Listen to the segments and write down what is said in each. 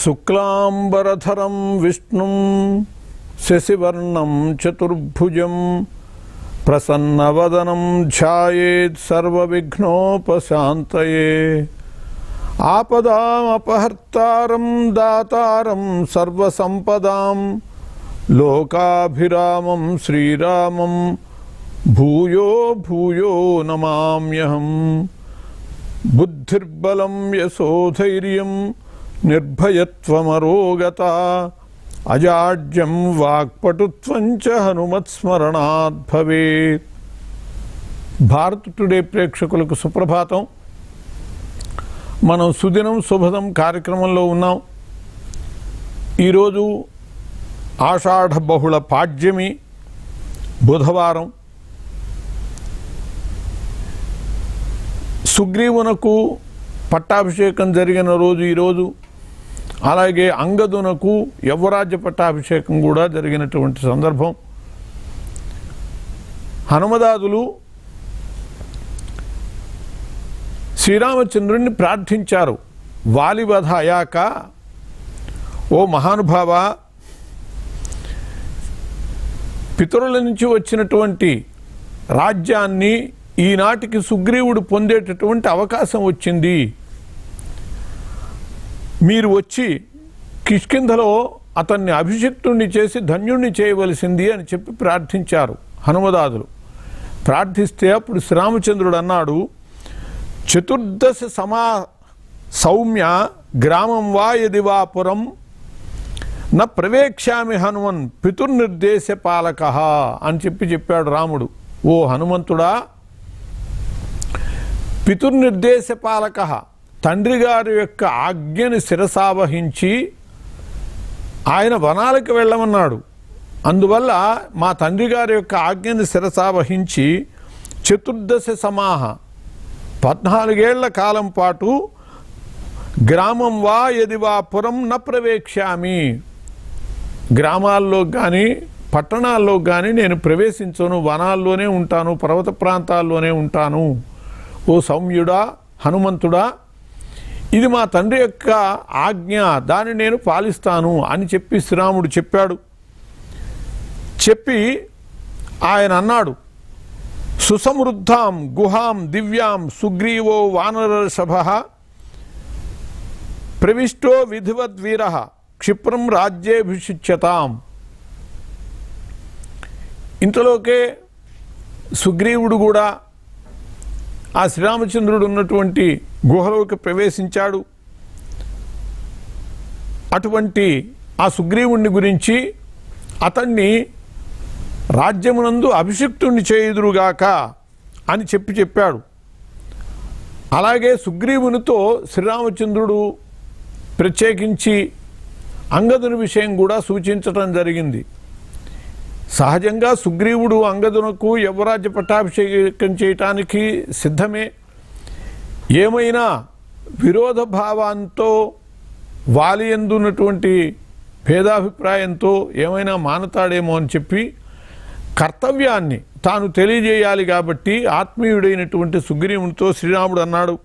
శుక్లాంబరధరం విష్ణుం శశివర్ణం చతుర్భుజం ప్రసన్నవదనం ధ్యాయేత్ సర్వవిఘ్నోపశాంతయే ఆపదామపహర్తారం దాతారం సర్వసంపదాం లోకాభిరామం శ్రీరామం భూయో భూయో నమామ్యహం. బుద్ధిర్బలం యశోధైర్యం నిర్భయత్వమరోగత అజాడ్యం వాక్పటుత్వం చ హనుమత్స్మరణాత్ భవేత్. భారత్ టుడే ప్రేక్షకులకు సుప్రభాతం. మనం సుదినం శుభదం కార్యక్రమంలో ఉన్నాం. ఈరోజు ఆషాఢ బహుళ పాడ్యమి, బుధవారం. సుగ్రీవునకు పట్టాభిషేకం జరిగిన రోజు ఈరోజు. అలాగే అంగదునకు యవ్వరాజ్య పట్టాభిషేకం కూడా జరిగినటువంటి సందర్భం. హనుమదాదులు శ్రీరామచంద్రుణ్ణి ప్రార్థించారు. వాలివధ అయ్యాక, ఓ మహానుభావ, పితరుల నుంచి వచ్చినటువంటి రాజ్యాన్ని ఈనాటికి సుగ్రీవుడు పొందేటటువంటి అవకాశం వచ్చింది. మీరు వచ్చి కిష్కింధలో అతన్ని అభిషిక్తుణ్ణి చేసి ధన్యుణ్ణి చేయవలసింది అని చెప్పి ప్రార్థించారు హనుమదాదులు. ప్రార్థిస్తే అప్పుడు శ్రీరామచంద్రుడు అన్నాడు, చతుర్దశ సమా సౌమ్య గ్రామం వా యది వా పురం న ప్రవేక్ష్యామి హనుమన్ పితుర్నిర్దేశ పాలక అని చెప్పాడు రాముడు. ఓ హనుమంతుడా, పితుర్నిర్దేశ పాలక, తండ్రి గారి యొక్క ఆజ్ఞని శిరసావహించి ఆయన వనాలకు వెళ్ళమన్నాడు. అందువల్ల మా తండ్రి గారి యొక్క ఆజ్ఞని శిరసావహించి చతుర్దశ సమాహ 14 ఏళ్ల కాలం పాటు గ్రామం వా యది వా పురం న ప్రవేక్ష్యామి, గ్రామాల్లో కానీ పట్టణాల్లో కానీ నేను ప్రవేశించను, వనాల్లోనే ఉంటాను, పర్వత ప్రాంతాల్లోనే ఉంటాను. ఓ సౌమ్యుడా, హనుమంతుడా, ఇది మా తండ్రి యొక్క ఆజ్ఞ, దాన్ని నేను పాలిస్తాను అని చెప్పి శ్రీరాముడు చెప్పాడు. చెప్పి ఆయన అన్నాడు, సుసమృద్ధాం గుహాం దివ్యాం సుగ్రీవో వానరషభ ప్రవిష్టో విధివద్వీర క్షిప్రం రాజ్యేభిషిచ్యతాం. ఇంతలోకే సుగ్రీవుడు కూడా ఆ శ్రీరామచంద్రుడు ఉన్నటువంటి గుహలోకి ప్రవేశించాడు. అటువంటి ఆ సుగ్రీవుణ్ణి గురించి అతన్ని రాజ్యమునందు అభిషిక్తుణ్ణి చేయుదురుగాక అని చెప్పాడు. అలాగే సుగ్రీవునితో శ్రీరామచంద్రుడు ప్రత్యేకించి అంగదుని విషయం కూడా సూచించటం జరిగింది. సహజంగా సుగ్రీవుడు అంగదునకు యవ్వరాజ్య పట్టాభిషేకం చేయటానికి సిద్ధమే. ఏమైనా విరోధ భావంతో, వాలి ఎందున్నటువంటి భేదాభిప్రాయంతో ఏమైనా మానతాడేమో అని చెప్పి కర్తవ్యాన్ని తాను తెలియజేయాలి. కాబట్టి ఆత్మీయుడైనటువంటి సుగ్రీవునితో శ్రీరాముడు అన్నాడు,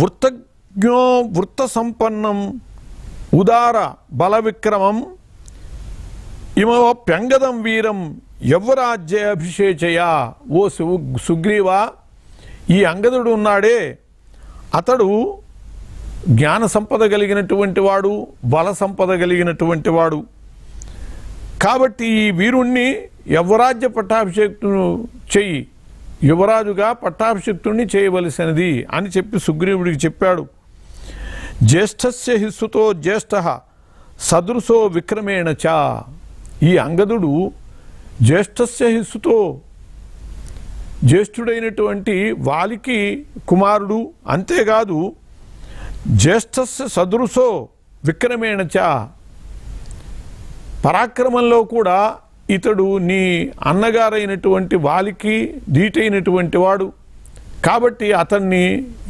వృత్తజ్ఞో వృత్త సంపన్నం ఉదార బల విక్రమం ఇమవ ప్యంగదం వీరం యవ్వరాజ్య అభిషేచయ. ఓ సుగ్రీవా, ఈ అంగదుడు ఉన్నాడే, అతడు జ్ఞాన సంపద కలిగినటువంటి వాడు, బల సంపద కలిగినటువంటి వాడు. కాబట్టి ఈ వీరుణ్ణి యవ్వరాజ్య పట్టాభిషేక్తును చెయ్యి, యువరాజుగా పట్టాభిషిక్తుణ్ణి చేయవలసినది అని చెప్పి సుగ్రీవుడికి చెప్పాడు. జ్యేష్ఠస్య హిస్సుతో జ్యేష్ఠ సదృశో విక్రమేణ చ. ఈ అంగదుడు జ్యేష్ఠస్య హిస్సుతో, జ్యేష్ఠుడైనటువంటి వాలికి కుమారుడు. అంతేకాదు జ్యేష్ఠస్య సదృశో విక్రమేణ చ, పరాక్రమంలో కూడా ఇతడు నీ అన్నగారైనటువంటి వాలికి ధీటైనటువంటి వాడు. కాబట్టి అతన్ని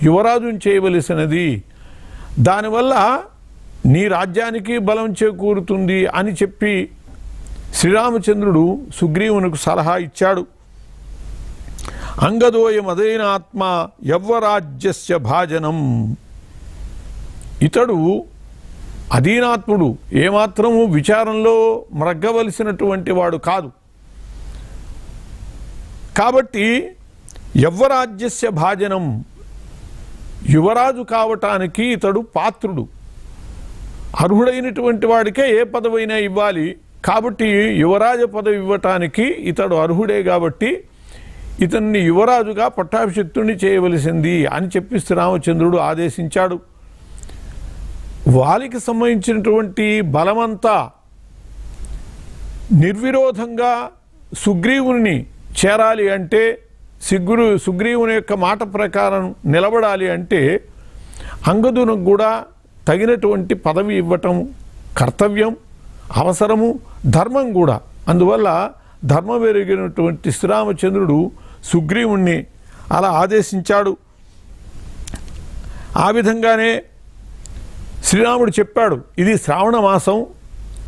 యువరాజుని చేయవలసినది, దానివల్ల నీ రాజ్యానికి బలం చేకూరుతుంది అని చెప్పి శ్రీరామచంద్రుడు సుగ్రీవునికి సలహా ఇచ్చాడు. అంగదోయమదైనాత్మ యవ్వరాజ్యస్య భాజనం. ఇతడు అధీనాత్ముడు, ఏమాత్రము విచారంలో మ్రగ్గవలసినటువంటి వాడు కాదు. కాబట్టి యవ్వరాజ్యస్య భాజనం, యువరాజు కావటానికి ఇతడు పాత్రుడు. అర్హుడైనటువంటి వాడికే ఏ పదవైనా ఇవ్వాలి. కాబట్టి యువరాజ పదవి ఇవ్వటానికి ఇతడు అర్హుడే కాబట్టి ఇతన్ని యువరాజుగా పట్టాభిషిక్తుడిని చేయవలసింది అని చెప్పి శ్రీరామచంద్రుడు ఆదేశించాడు. వాలికి సంబంధించినటువంటి బలమంతా నిర్విరోధంగా సుగ్రీవుని చేరాలి అంటే, సుగ్రీవుని యొక్క మాట ప్రకారం నిలబడాలి అంటే అంగదునకు కూడా తగినటువంటి పదవి ఇవ్వటం కర్తవ్యం, అవసరము, ధర్మం కూడా. అందువల్ల ధర్మం ఎరిగినటువంటి శ్రీరామచంద్రుడు సుగ్రీవుణ్ణి అలా ఆదేశించాడు. ఆ విధంగానే శ్రీరాముడు చెప్పాడు, ఇది శ్రావణ మాసం,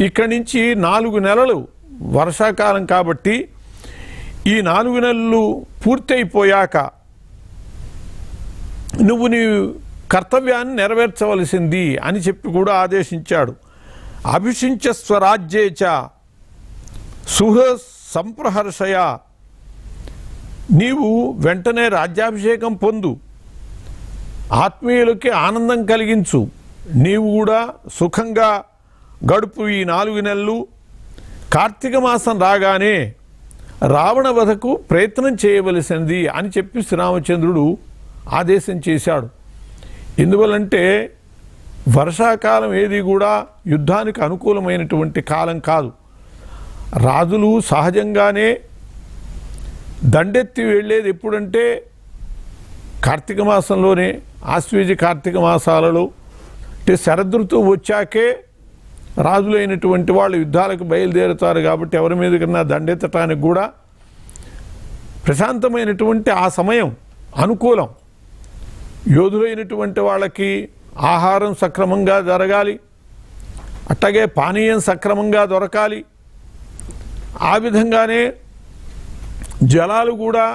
ఇక్కడి నుంచి 4 నెలలు వర్షాకాలం కాబట్టి ఈ 4 నెలలు పూర్తయిపోయాక నువ్వు నీ కర్తవ్యాన్ని నెరవేర్చవలసింది అని చెప్పి కూడా ఆదేశించాడు. అభిషించ స్వరాజ్యేచ సుహ సంప్రహర్షయ, నీవు వెంటనే రాజ్యాభిషేకం పొందు, ఆత్మీయులకి ఆనందం కలిగించు, నీవు కూడా సుఖంగా గడుపు ఈ 4 నెలలు. కార్తీక మాసం రాగానే రావణ వధకు ప్రయత్నం చేయవలసింది అని చెప్పి శ్రీరామచంద్రుడు ఆదేశం చేశాడు. ఎందువల్లంటే వర్షాకాలం ఏది కూడా యుద్ధానికి అనుకూలమైనటువంటి కాలం కాదు. రాజులు సహజంగానే దండెత్తి వెళ్ళేది ఎప్పుడంటే కార్తీక మాసంలోనే, ఆశ్వీజ కార్తీక మాసాలలో. అంటే శరదృతువు వచ్చాకే రాజులైనటువంటి వాళ్ళు యుద్ధాలకు బయలుదేరుతారు. కాబట్టి ఎవరి మీద కన్నా దండెత్తటానికి కూడా ప్రశాంతమైనటువంటి ఆ సమయం అనుకూలం. యోధులైనటువంటి వాళ్ళకి ఆహారం సక్రమంగా జరగాలి, అట్లాగే పానీయం సక్రమంగా దొరకాలి. ఆ విధంగానే జలాలు కూడా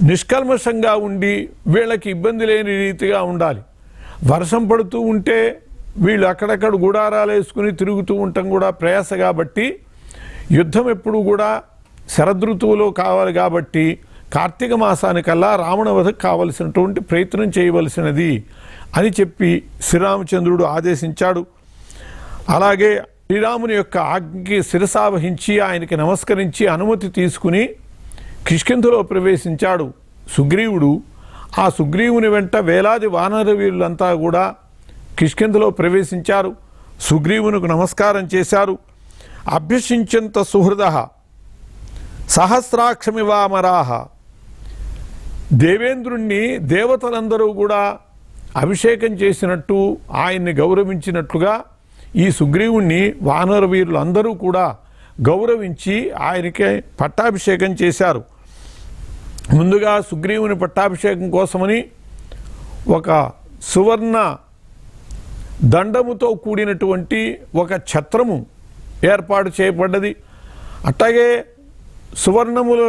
నిష్కల్మషంగా ఉండి వీళ్ళకి ఇబ్బంది లేని రీతిగా ఉండాలి. వర్షం పడుతూ ఉంటే వీళ్ళు అక్కడక్కడ గుడారాలు వేసుకుని తిరుగుతూ ఉండటం కూడా ప్రయాస. కాబట్టి యుద్ధం ఎప్పుడు కూడా శరదృతువులో కావాలి. కాబట్టి కార్తీక మాసానికల్లా రావణ వధకు కావలసినటువంటి ప్రయత్నం చేయవలసినది అని చెప్పి శ్రీరామచంద్రుడు ఆదేశించాడు. అలాగే శ్రీరాముని యొక్క ఆజ్ఞకి శిరసావహించి ఆయనకి నమస్కరించి అనుమతి తీసుకుని కిష్కింధలో ప్రవేశించాడు సుగ్రీవుడు. ఆ సుగ్రీవుని వెంట వేలాది వానర వీరులంతా కూడా కిష్కింధలో ప్రవేశించారు. సుగ్రీవునికి నమస్కారం చేశారు. అభ్యసించంత సుహృద సహస్రాక్షమివామరాహ, దేవేంద్రుణ్ణి దేవతలందరూ కూడా అభిషేకం చేసినట్టు, ఆయన్ని గౌరవించినట్లుగా ఈ సుగ్రీవుణ్ణి వానర వీరులందరూ కూడా గౌరవించి ఆయనకే పట్టాభిషేకం చేశారు. ముందుగా సుగ్రీవుని పట్టాభిషేకం కోసమని ఒక సువర్ణ దండముతో కూడినటువంటి ఒక ఛత్రము ఏర్పాటు చేయబడ్డది. అట్లాగే సువర్ణములు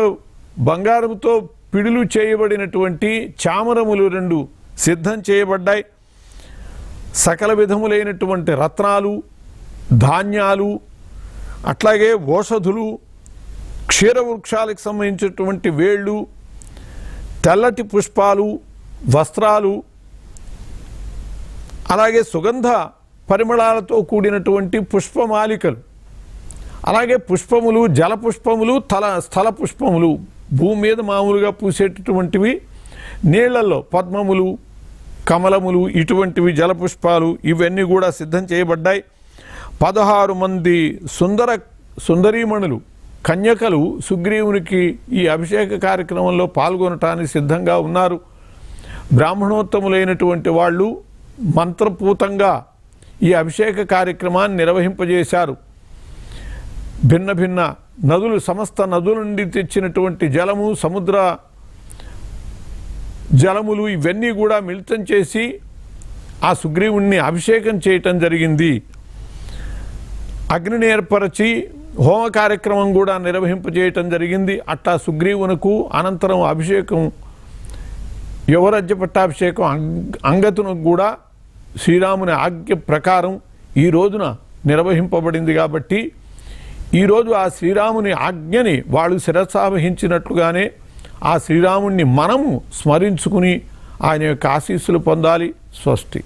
బంగారముతో పిడులు చేయబడినటువంటి చామరములు 2 సిద్ధం చేయబడ్డాయి. సకల విధములైనటువంటి రత్నాలు, ధాన్యాలు, అట్లాగే ఓషధులు, క్షీరవృక్షాలకు సంబంధించినటువంటి వేళ్ళు, తెల్లటి పుష్పాలు, వస్త్రాలు, అలాగే సుగంధ పరిమళాలతో కూడినటువంటి పుష్పమాలికలు, అలాగే పుష్పములు, జలపుష్పములు, స్థల పుష్పములు, భూమి మీద మామూలుగా పూసేటటువంటివి, నీళ్లలో పద్మములు, కమలములు, ఇటువంటివి జలపుష్పాలు, ఇవన్నీ కూడా సిద్ధం చేయబడ్డాయి. 16 మంది సుందరీమణులు, కన్యకలు సుగ్రీవునికి ఈ అభిషేక కార్యక్రమంలో పాల్గొనటానికి సిద్ధంగా ఉన్నారు. బ్రాహ్మణోత్తములైనటువంటి వాళ్ళు మంత్రపూతంగా ఈ అభిషేక కార్యక్రమాన్ని నిర్వహింపజేశారు. భిన్న భిన్న నదులు, సమస్త నదుల నుండి తెచ్చినటువంటి జలము, సముద్ర జలములు, ఇవన్నీ కూడా మిళితం చేసి ఆ సుగ్రీవుణ్ణి అభిషేకం చేయటం జరిగింది. అగ్నిని ఏర్పరచి హోమ కార్యక్రమం కూడా నిర్వహింపజేయటం జరిగింది. అట్టా సుగ్రీవునకు అనంతరం అభిషేకం, యువరాజ్య పట్టాభిషేకం అంగతునకు కూడా శ్రీరాముని ఆజ్ఞ ప్రకారం ఈ రోజున నిర్వహింపబడింది కాబట్టి ఈరోజు ఆ శ్రీరాముని ఆజ్ఞని వాళ్ళు శిరసావహించినట్లుగానే ఆ శ్రీరాముణ్ణి మనము స్మరించుకుని ఆయన యొక్క ఆశీస్సులు పొందాలి. స్వస్తి.